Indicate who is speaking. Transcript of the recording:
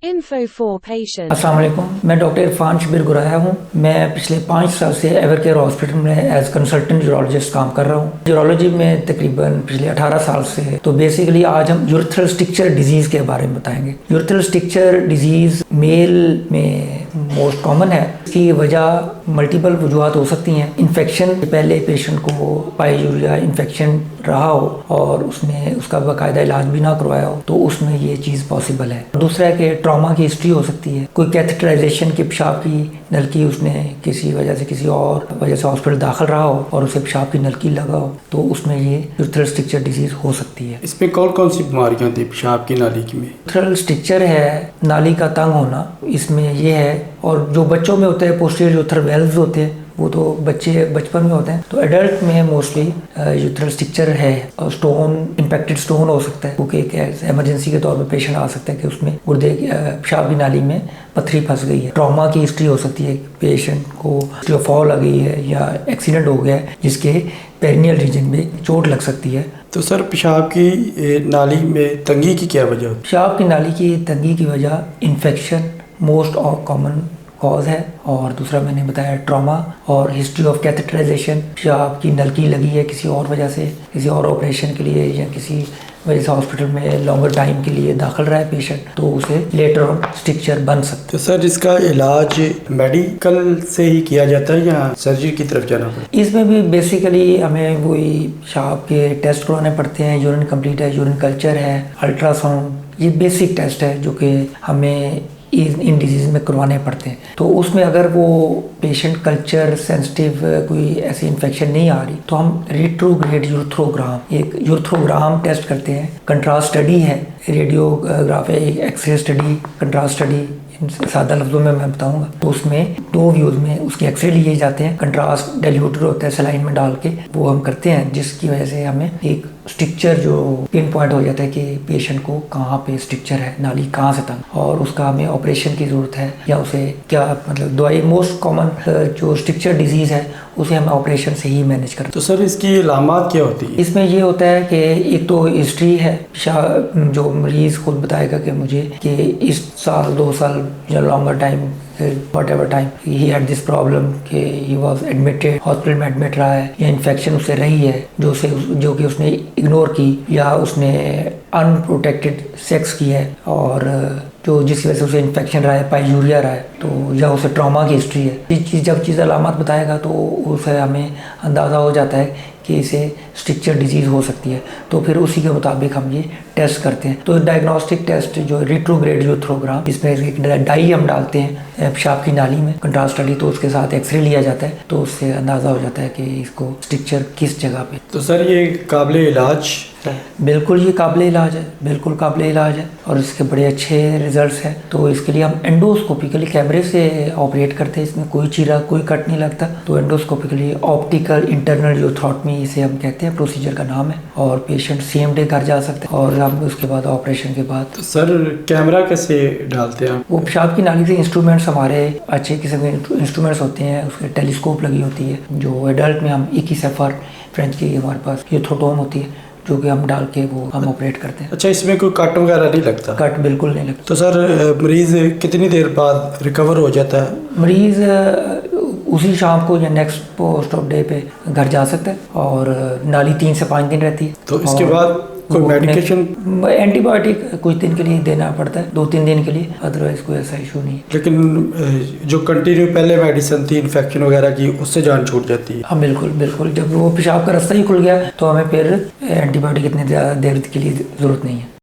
Speaker 1: Info for patient.
Speaker 2: अस्सलाम वालेकुम, मैं डॉक्टर इरफान शबीर गुराया हूँ। मैं पिछले 5 साल से एवरकेयर हॉस्पिटल में एज कंसल्टेंट यूरोलॉजिस्ट काम कर रहा हूँ। यूरोलॉजी में तकरीबन पिछले 18 साल से। तो बेसिकली आज हम यूरेथ्रल स्ट्रक्चर डिजीज़ के बारे में बताएंगे। यूरेथ्रल स्ट्रक्चर डिजीज़ मेल में मोस्ट कॉमन है। इसकी वजह मल्टीपल वजूहत हो सकती हैं। इन्फेक्शन पहले पेशेंट को पाययूरिया इन्फेक्शन रहा हो और उसने उसका बाकायदा इलाज भी ना करवाया हो तो उसमें ये चीज़ पॉसिबल है। दूसरा है कि ट्रॉमा की हिस्ट्री हो सकती है। कोई कैथेटराइजेशन की पेशाब की नलकी उसने किसी वजह से किसी और वजह से हॉस्पिटल दाखिल रहा हो और उसे पेशाब की नलकी लगा हो तो उसमें ये यूरेथ्रल स्ट्रक्चर डिजीज़ हो सकती है।
Speaker 3: इसमें कौन कौन सी बीमारियां होती है पेशाब की नाली में?
Speaker 2: यूरेथ्रल स्ट्रक्चर है नाली का तंग होना, इसमें ये है। और जो बच्चों में होते हैं पोस्टीरियर यूरेथ्रल वेल्व्स होते हैं वो तो बच्चे बचपन में होते हैं। तो एडल्ट में मोस्टली यूरेथ्रल स्ट्रक्चर है और स्टोन इम्पैक्टेड स्टोन हो सकता है क्योंकि एक एमरजेंसी के तौर पे पेशेंट आ सकता है कि उसमें गुर्दे पेशाब की नाली में पत्थरी फंस गई है। ट्रॉमा की हिस्ट्री हो सकती है, पेशेंट को फॉल आ गई है या एक्सीडेंट हो गया है जिसके पेरिनियल रीजन में चोट लग सकती है।
Speaker 3: तो सर पेशाब की नाली में तंगी की क्या वजह होती है?
Speaker 2: पेशाब की नाली की तंगी की वजह इन्फेक्शन मोस्ट और कॉमन कॉज है और दूसरा मैंने बताया ट्रॉमा और हिस्ट्री ऑफ कैथेटराइजेशन। पेशाब की नलकी लगी है किसी और वजह से, किसी और ऑपरेशन के लिए या किसी वजह से हॉस्पिटल में लॉन्गर टाइम के लिए दाखिल रहा है पेशेंट तो उसे लेटर ऑन स्ट्रक्चर बन सकता है।
Speaker 3: तो सर इसका इलाज मेडिकल से ही किया जाता है या सर्जरी की तरफ जाना पड़ता है?
Speaker 2: इसमें भी बेसिकली हमें वही पेशाब के टेस्ट करवाने पड़ते हैं। यूरिन कंप्लीट है, यूरिन कल्चर है, अल्ट्रासाउंड, ये बेसिक टेस्ट है जो कि हमें इन डिजीज़ में करवाने पड़ते हैं। तो उसमें अगर वो पेशेंट कल्चर सेंसिटिव कोई ऐसी इन्फेक्शन नहीं आ रही तो हम रेट्रोग्रेड यूरेथ्रोग्राम एक यूरेथ्रोग्राम टेस्ट करते हैं। कंट्रास्ट स्टडी है, रेडियोग्राफ है, एक एक्सरे स्टडी, कंट्रास्ट स्टडी सादा लफ्ज़ों में मैं बताऊंगा। तो उसमें 2 व्यूज़ में उसके एक्सरे लिए जाते हैं, कंट्रास्ट डाइल्यूटेड होता है सलाइन में डाल के वो हम करते हैं जिसकी वजह से हमें एक स्ट्रक्चर जो पिन पॉइंट हो जाता है कि पेशेंट को कहाँ पे स्ट्रक्चर है, नाली कहाँ से तंग और उसका हमें ऑपरेशन की ज़रूरत है या उसे क्या मतलब दवाई। मोस्ट कॉमन जो स्ट्रक्चर डिजीज़ है उसे हम ऑपरेशन से ही मैनेज करते हैं।
Speaker 3: तो सर इसकी अलामत क्या होती है?
Speaker 2: इसमें ये होता है कि एक तो हिस्ट्री है, जो मरीज़ खुद बताएगा कि मुझे कि इस साल 2 साल या longer time whatever time he had this problem कि he was admitted हॉस्पिटल में एडमिट रहा है या इन्फेक्शन उसे रही है जो कि उसने इग्नोर की या उसने अनप्रोटेक्टेड सेक्स की है और जो जिसकी वजह से उसे इन्फेक्शन रहा है, पाययूरिया रहा है तो या उसे ट्रॉमा की हिस्ट्री है। जब चीज़ अलामत बताएगा तो उसे हमें अंदाज़ा हो जाता है कि इसे स्ट्रक्चर डिजीज़ हो सकती है तो फिर उसी के मुताबिक हम ये टेस्ट करते हैं। तो डायग्नोस्टिक टेस्ट जो रेट्रोग्रेड यूरेथ्रोग्राम इसमें एक डाई हम डालते हैं पेशाब की नाली में, कंट्रास्ट स्टडी, तो उसके साथ एक्सरे लिया जाता है तो उससे अंदाज़ा हो जाता है कि इसको स्ट्रक्चर किस जगह पे।
Speaker 3: तो सर ये काबिल इलाज है?
Speaker 2: बिल्कुल ये काबिल इलाज है, बिल्कुल काबिल इलाज है और इसके बड़े अच्छे रिजल्ट्स हैं। तो इसके लिए हम एंडोस्कोपिकली कैमरे से ऑपरेट करते हैं। इसमें कोई चीरा कोई कट नहीं लगता। तो एंडोस्कोपिकली ऑप्टिकल इंटरनल यूरेथ्रोटमी इसे हम कहते हैं, प्रोसीजर का नाम है और पेशेंट सेम डे घर जा सकते हैं और हम उसके बाद ऑपरेशन के बाद।
Speaker 3: तो सर कैमरा कैसे डालते हैं?
Speaker 2: वो पेशाब की नाली से इंस्ट्रूमेंट्स हमारे अच्छे किस्म के इंस्ट्रूमेंट्स होते हैं, उसके टेलीस्कोप लगी होती है। जो एडल्ट में हम इकीसेफर फ्रेंच की हमारे पास यूरेथ्रोटोम होती है जो कि हम डाल के वो हम ऑपरेट करते हैं।
Speaker 3: अच्छा, इसमें कोई कट वगैरह नहीं लगता?
Speaker 2: कट बिल्कुल नहीं लगता।
Speaker 3: तो सर मरीज़ कितनी देर बाद रिकवर हो जाता है?
Speaker 2: मरीज़ उसी शाम को या नेक्स्ट पोस्ट ऑफ डे पे घर जा सकता है और नाली 3 से 5 दिन रहती है।
Speaker 3: तो इसके बाद कोई मेडिकेशन?
Speaker 2: एंटीबायोटिक कुछ दिन के लिए देना पड़ता है, 2-3 दिन के लिए, अदरवाइज कोई ऐसा इशू नहीं है।
Speaker 3: लेकिन जो कंटिन्यू पहले मेडिसिन थी इन्फेक्शन वगैरह की उससे जान छूट जाती है?
Speaker 2: हाँ बिल्कुल बिल्कुल, जब वो पेशाब का रास्ता ही खुल गया तो हमें फिर एंटीबायोटिक इतनी ज़्यादा देर के लिए ज़रूरत नहीं है।